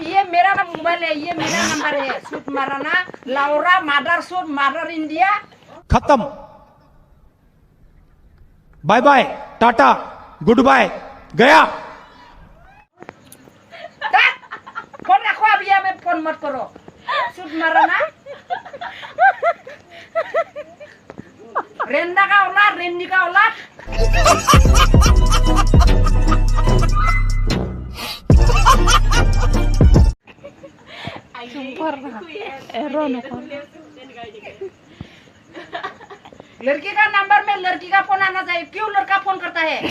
ये मेरा मोबाइल है, ये मेरा नंबर है। सूट मारना लाउरा मदर सूट मदर इंडिया। खत्म। Bye bye, tata, good bye, गया। फोन रखो अभी, हमें फोन मत करो। सूट मारना रेंदा का औलाद, रेंडी का औलाद। लड़की का नंबर में लड़की का फोन आना चाहिए। क्यों लड़का फोन करता है?